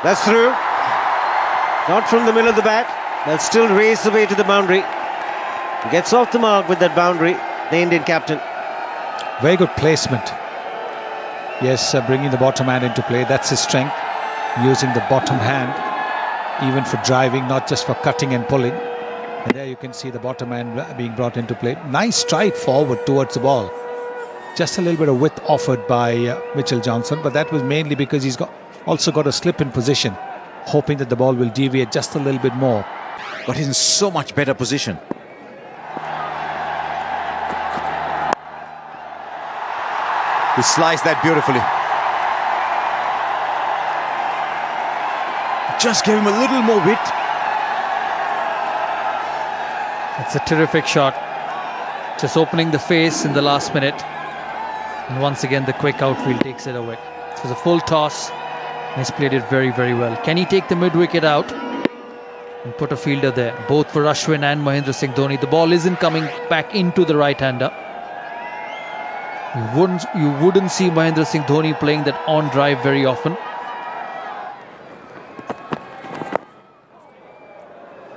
That's through. Not from the middle of the bat. They'll still race away to the boundary. Gets off the mark with that boundary, the Indian captain. Very good placement. Yes, bringing the bottom hand into play. That's his strength. Using the bottom hand, even for driving, not just for cutting and pulling. And there you can see the bottom hand being brought into play. Nice stride forward towards the ball. Just a little bit of width offered by Mitchell Johnson, but that was mainly because he's also got a slip in position, hoping that the ball will deviate just a little bit more. But he's in so much better position. He sliced that beautifully. Just gave him a little more width. It's a terrific shot. Just opening the face in the last minute. And once again, the quick outfield takes it away. It was a full toss. And he's played it very, very well. Can he take the mid-wicket out and put a fielder there? Both for Ashwin and Mahendra Singh Dhoni. The ball isn't coming back into the right-hander. You wouldn't see Mahendra Singh Dhoni playing that on drive very often.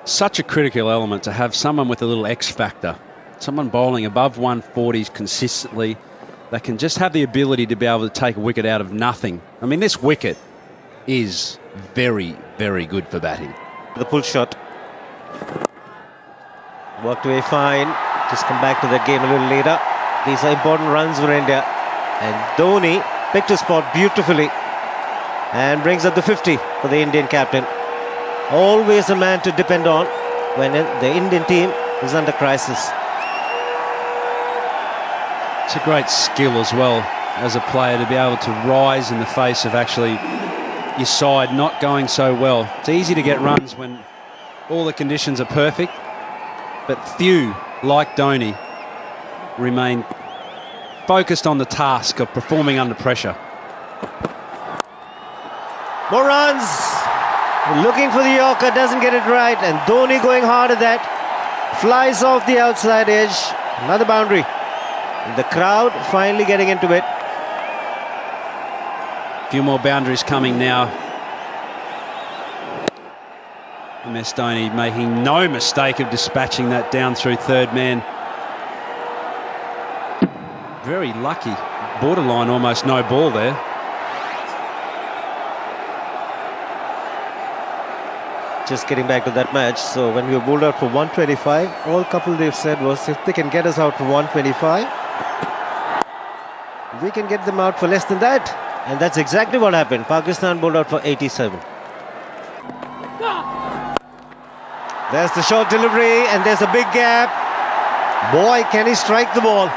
Such a critical element to have someone with a little X factor, someone bowling above 140s consistently, that can just have the ability to be able to take a wicket out of nothing. I mean, this wicket is very, very good for batting. The pull shot. Worked away fine. Just come back to that game a little later. These are important runs for India. And Dhoni picked his spot beautifully and brings up the 50 for the Indian captain. Always a man to depend on when the Indian team is under crisis. It's a great skill as well as a player to be able to rise in the face of actually your side not going so well. It's easy to get runs when all the conditions are perfect, but few, like Dhoni, remain focused on the task of performing under pressure. More runs. Looking for the Yorker, doesn't get it right, and Dhoni going hard at that. Flies off the outside edge. Another boundary. The crowd finally getting into it. A few more boundaries coming now. MS Dhoni making no mistake of dispatching that down through third man. Very lucky. Borderline almost no ball there. Just getting back to that match. So when we were bowled out for 125, all couple they've said was if they can get us out for 125, we can get them out for less than that. And that's exactly what happened. Pakistan bowled out for 87. There's the short delivery and there's a big gap. Boy, can he strike the ball.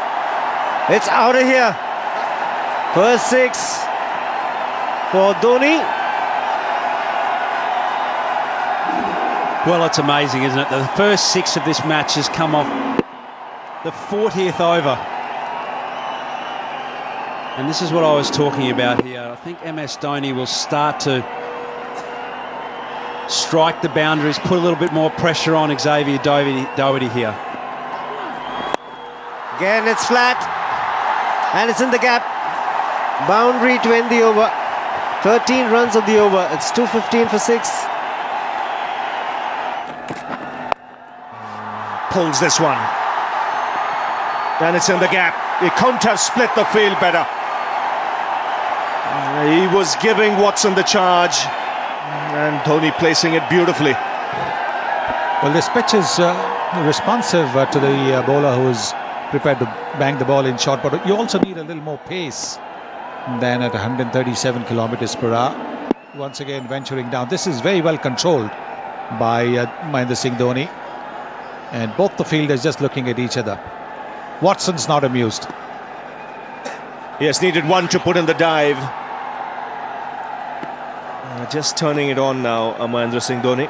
It's out of here. First six for Dhoni. Well, it's amazing, isn't it? The first six of this match has come off the 40th over. And this is what I was talking about here. I think MS Dhoni will start to strike the boundaries, put a little bit more pressure on Xavier Doherty here. Again, it's flat. And it's in the gap. Boundary to end the over. 13 runs of the over. It's 215 for 6. Pulls this one. And it's in the gap. He couldn't have split the field better. He was giving Watson the charge. And Dhoni placing it beautifully. Well, this pitch is responsive to the bowler who is prepared to bang the ball in short, but you also need a little more pace than at 137 kilometers per hour. Once again venturing down. This is very well controlled by Mahendra Singh Dhoni, and both the fielders just looking at each other. Watson's not amused. He has needed one to put in the dive. Just turning it on now, Mahendra Singh Dhoni.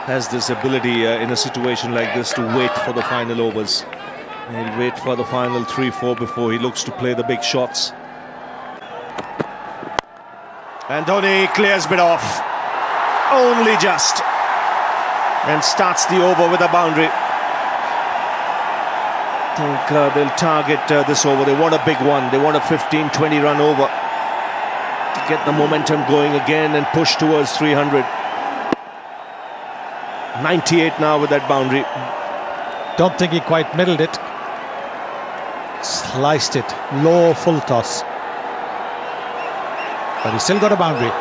Has this ability in a situation like this to wait for the final overs. He'll wait for the final 3-4 before he looks to play the big shots. And Dhoni clears it off. Only just. And starts the over with a boundary. think they'll target this over. They want a big one. They want a 15-20 run over to get the momentum going again and push towards 300. 98 now with that boundary. Don't think he quite middled it. Sliced it. Low full toss. But he still got a boundary.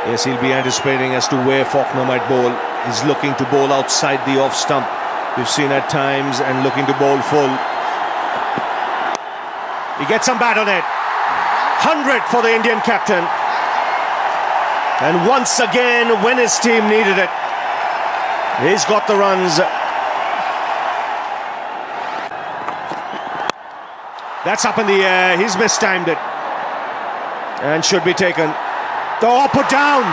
Yes, he'll be anticipating as to where Faulkner might bowl. He's looking to bowl outside the off stump. We've seen at times, and looking to bowl full. He gets some bat on it. 100 for the Indian captain. And once again, when his team needed it, he's got the runs. That's up in the air. He's mistimed it. And should be taken. Oh, put down.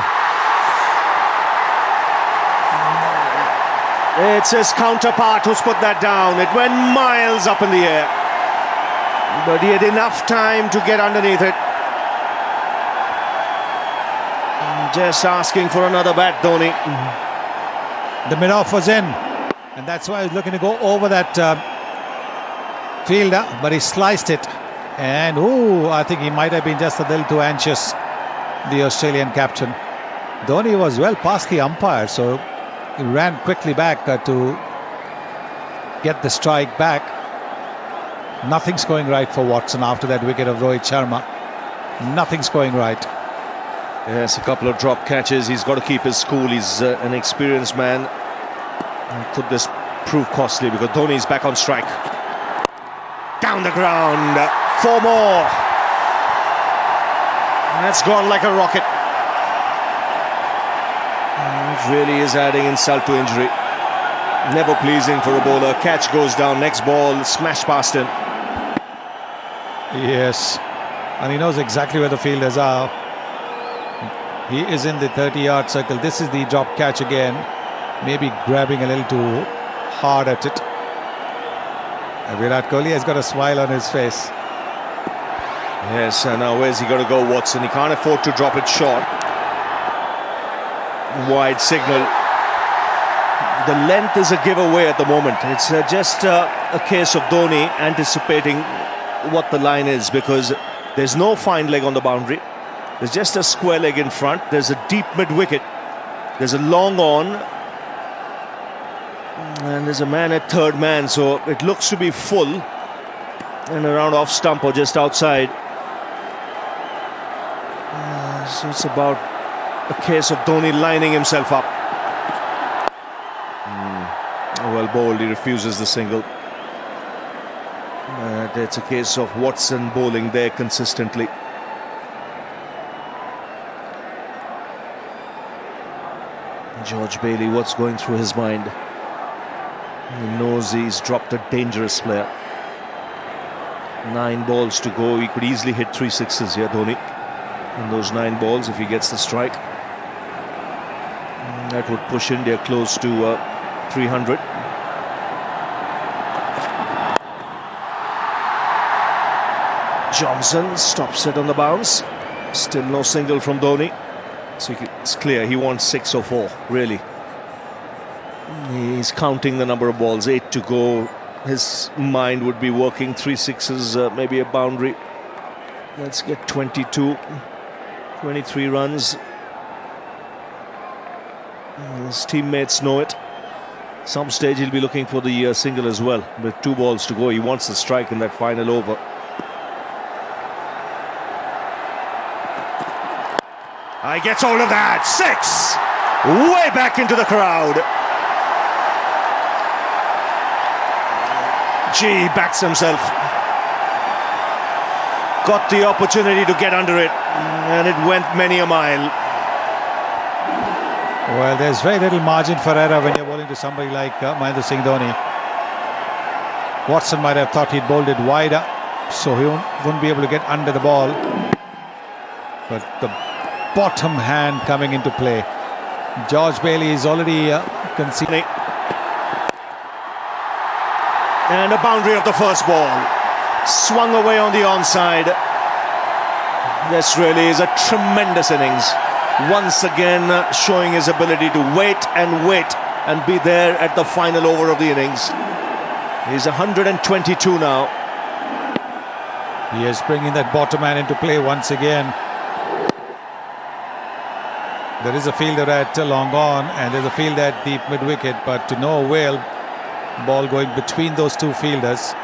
It's his counterpart who's put that down. It went miles up in the air. But he had enough time to get underneath it. Just asking for another bat, Dhoni. The mid-off was in. And that's why he's looking to go over that fielder. But he sliced it. And, I think he might have been just a little too anxious, the Australian captain. Dhoni was well past the umpire, so he ran quickly back to get the strike back. Nothing's going right for Watson after that wicket of Rohit Sharma. Nothing's going right. Yes, a couple of drop catches. He's got to keep his cool. He's an experienced man. Could this prove costly, because Dhoni's back on strike. Down the ground. 4 more. That's gone like a rocket. It really is adding insult to injury. Never pleasing for a bowler. Catch goes down. Next ball, smash past him. Yes. And he knows exactly where the fielders are. He is in the 30-yard circle. This is the drop catch again. Maybe grabbing a little too hard at it. And Virat Kohli has got a smile on his face. Yes, and now where's he got to go, Watson? He can't afford to drop it short. Wide signal. The length is a giveaway at the moment. It's just a case of Dhoni anticipating what the line is, because there's no fine leg on the boundary. There's just a square leg in front. There's a deep mid-wicket. There's a long on. And there's a man at third man, so it looks to be full and around off stump or just outside. So it's about a case of Dhoni lining himself up. Well bowled, he refuses the single. It's a case of Watson bowling there consistently. George Bailey, what's going through his mind? He knows he's dropped a dangerous player. 9 balls to go. He could easily hit 3 sixes here, Dhoni. In those 9 balls, if he gets the strike, that would push India close to 300. Johnson stops it on the bounce. Still no single from Dhoni. So it's clear he wants 6 or 4, really. He's counting the number of balls, 8 to go. His mind would be working 3 sixes, maybe a boundary. Let's get 22. 23 runs. His teammates know it. Some stage he'll be looking for the single as well. With 2 balls to go, he wants the strike in that final over. He gets all of that. 6! Way back into the crowd. Gee, backs himself. Got the opportunity to get under it, and it went many a mile. Well, there's very little margin for error when you're bowling to somebody like Mahendra Singh Dhoni. Watson might have thought he'd bowled it wider, so he wouldn't be able to get under the ball. But the bottom hand coming into play. George Bailey is already conceding. And a boundary of the first ball. Swung away on the onside. This really is a tremendous innings. Once again showing his ability to wait and be there at the final over of the innings. He's 122 now. He is bringing that bottom man into play once again. There is a fielder at long on and there's a fielder at deep mid-wicket, but to no avail. Ball going between those two fielders.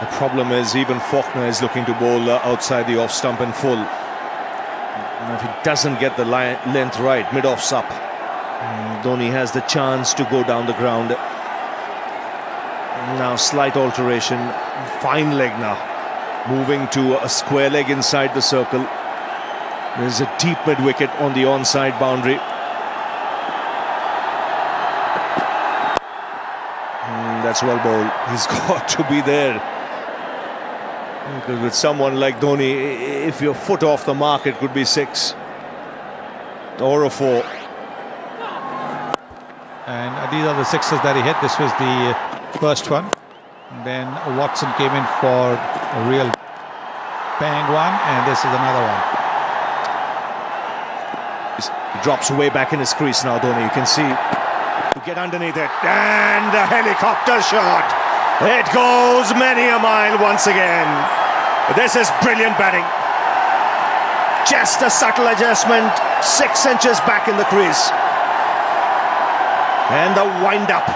The problem is even Faulkner is looking to bowl outside the off stump in full. And if he doesn't get the length right, mid-off's up, Dhoni has the chance to go down the ground. Now slight alteration, fine leg now, moving to a square leg inside the circle. There's a deep mid-wicket on the onside boundary. That's well bowled. He's got to be there. Because with someone like Dhoni, if your foot off the mark, it could be 6 or a 4. And these are the sixes that he hit. This was the first one. Then Watson came in for a real bang one, and this is another one. He drops way back in his crease now, Dhoni. You can see. To get underneath it, and the helicopter shot. It goes many a mile once again. This is brilliant batting. Just a subtle adjustment, 6 inches back in the crease. And the wind up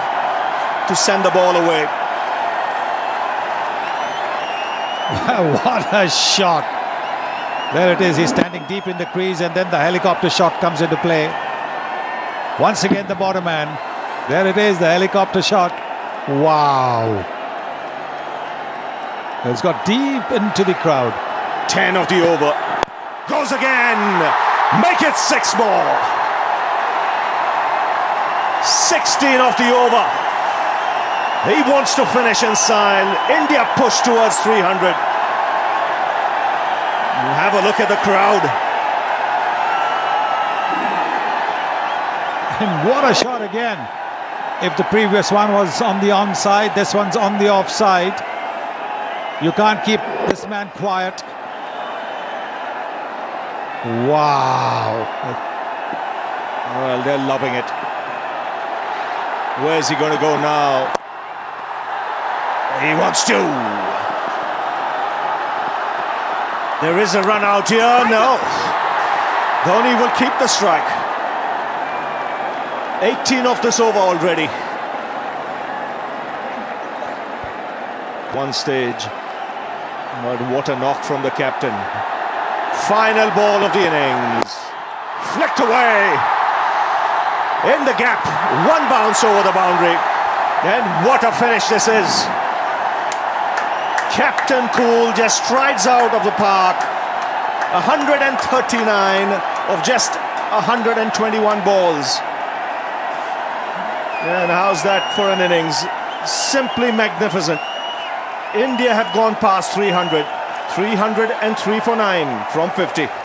to send the ball away. What a shot. There it is. He's standing deep in the crease and then the helicopter shot comes into play. Once again the bottom man. There it is, the helicopter shot. Wow. It's got deep into the crowd. 10 of the over. Goes again. Make it 6 more. 16 of the over. He wants to finish in style. India push towards 300. Have a look at the crowd. And what a shot again. If the previous one was on the onside, this one's on the offside. You can't keep this man quiet. Wow. Well, they're loving it. Where's he going to go now? He wants to. There is a run out here. No. Dhoni will keep the strike. 18 of this over already. One stage. But what a knock from the captain. Final ball of the innings. Flicked away. In the gap. One bounce over the boundary. And what a finish this is. Captain Cool just strides out of the park. 139 of just 121 balls. And how's that for an innings? Simply magnificent. India have gone past 300. 303 for 9 from 50.